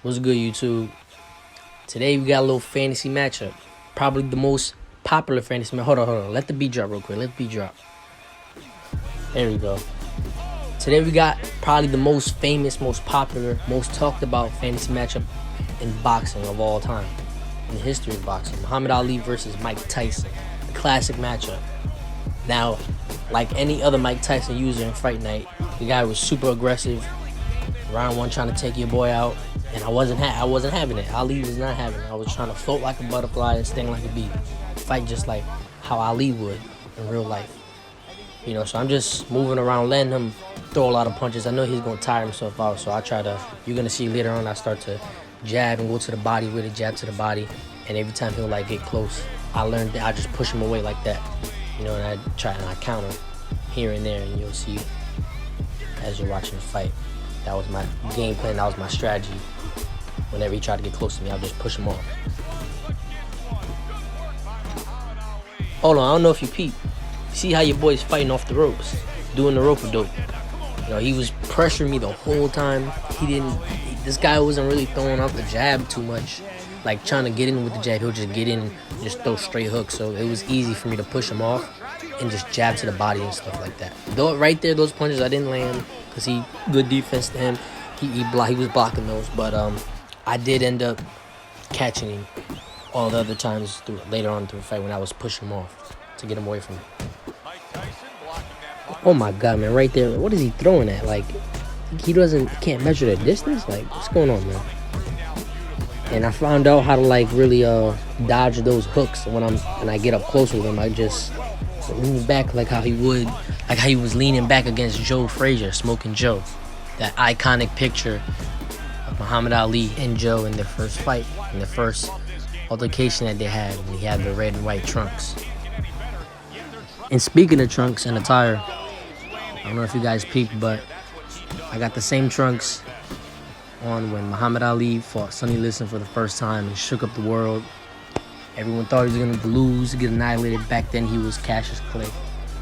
What's good, YouTube? Today we got a little fantasy matchup. Probably the most popular fantasy matchup. Hold on. Let the beat drop real quick. Let the beat drop. There we go. Today we got probably the most famous, most popular, most talked about fantasy matchup in boxing of all time. In the history of boxing. Muhammad Ali versus Mike Tyson. The classic matchup. Now, like any other Mike Tyson user in Fight Night, the guy was super aggressive. Round one trying to take your boy out. And I wasn't having it. Ali was not having it. I was trying to float like a butterfly and sting like a bee. Fight just like how Ali would in real life. You know, so I'm just moving around, letting him throw a lot of punches. I know he's going to tire himself out, so I try to, you're going to see later on, I start to jab and go to the body with it, jab to the body. And every time he'll like get close, I learned that I just push him away like that. You know, and I try and I counter here and there, and you'll see as you're watching the fight. That was my game plan, that was my strategy. Whenever he tried to get close to me, I'll just push him off. Hold on, I don't know if you peep. See how your boy's fighting off the ropes, doing the rope-a-dope. You know, he was pressuring me the whole time. This guy wasn't really throwing out the jab too much. Like trying to get in with the jab, he'll just get in and just throw straight hooks. So it was easy for me to push him off and just jab to the body and stuff like that. Though right there, those punches I didn't land because good defense to him. He was blocking those, but I did end up catching him all the other times later on through the fight when I was pushing him off to get him away from me. Oh my God, man! Right there, what is he throwing at? Like he can't measure the distance. Like what's going on, man? And I found out how to like really dodge those hooks when I get up close with him. I just lean back like how he was leaning back against Joe Frazier, Smoking Joe. That iconic picture of Muhammad Ali and Joe in their first fight, in the first altercation that they had when he had the red and white trunks. And speaking of trunks and attire, I don't know if you guys peeped, but I got the same trunks on when Muhammad Ali fought Sonny Liston for the first time and shook up the world. Everyone thought he was going to lose, get annihilated. Back then he was Cassius Clay,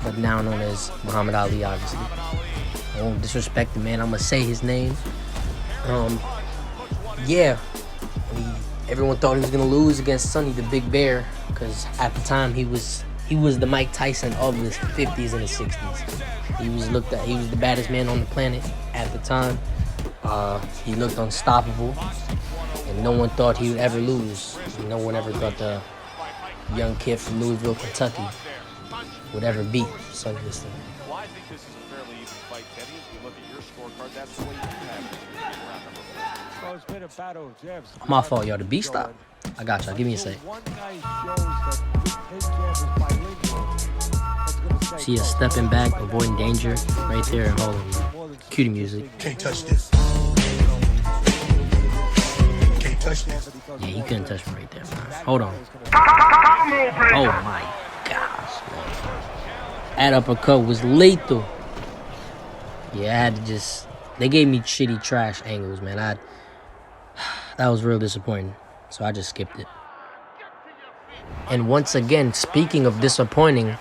but now known as Muhammad Ali, obviously. I won't disrespect the man, I'm going to say his name. Yeah, everyone thought he was going to lose against Sonny the Big Bear, because at the time he was the Mike Tyson of the 50s and the 60s. He was the baddest man on the planet at the time. He looked unstoppable, and no one thought he would ever lose. No one ever thought the young kid from Louisville, Kentucky would ever beat Sonny Liston. Well, I think this is a fairly even fight, Teddy. As we look at your scorecard, that's the way you have it. Round number 4. Well, it's been a battle of jabs. My fault, y'all. The beat stop. I got y'all. Give me a sec. See us stepping back, avoiding danger, right there, and holding. Cue the music. Can't touch this. Can't touch this. Yeah, you couldn't touch me right there, man. Hold on. Oh my gosh, man. That uppercut was lethal. Yeah, I had to just... They gave me shitty trash angles, man. That was real disappointing. So I just skipped it. And once again, speaking of disappointing,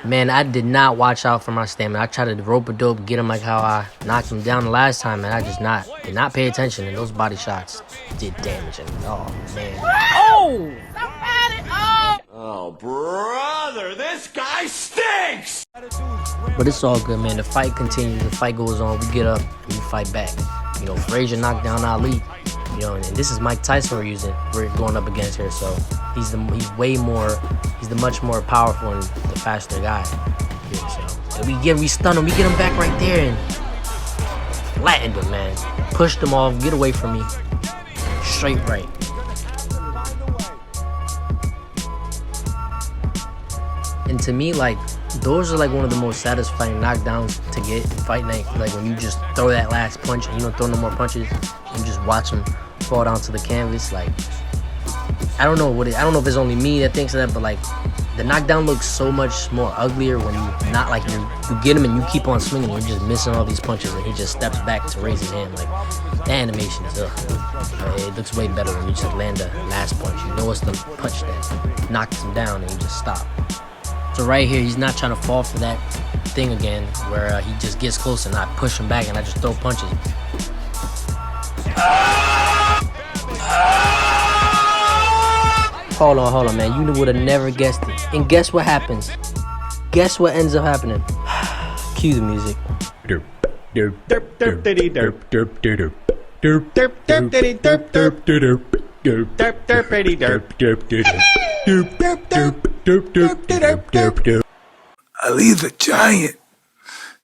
man, I did not watch out for my stamina. I tried to rope-a-dope, get him like how I knocked him down the last time, and I just did not pay attention, and those body shots did damage. And oh man. Oh! Somebody! Oh! Oh, brother, this guy stinks! But it's all good, man. The fight continues. The fight goes on. We get up and we fight back. You know, Frazier knocked down Ali. You know, and this is Mike Tyson we're going up against here. So he's the much more powerful and the faster guy. Yeah, so and we stun him. We get him back right there and flattened him, man. Pushed him off. Get away from me. Straight right. And to me, like, those are like one of the most satisfying knockdowns to get in Fight Night. Like when you just throw that last punch and you don't throw no more punches, and just watch them fall down to the canvas. Like, I don't know if it's only me that thinks of that, but like the knockdown looks so much more uglier when you not like you get him and you keep on swinging and you're just missing all these punches and he just steps back to raise his hand. Like, the animation is it looks way better when you just land the last punch. You know it's the punch that knocks him down and you just stop. So right here, he's not trying to fall for that thing again where he just gets close and I push him back and I just throw punches. Hold on, man. You would have never guessed it. And guess what happens? Guess what ends up happening? Cue the music. Ali's a giant.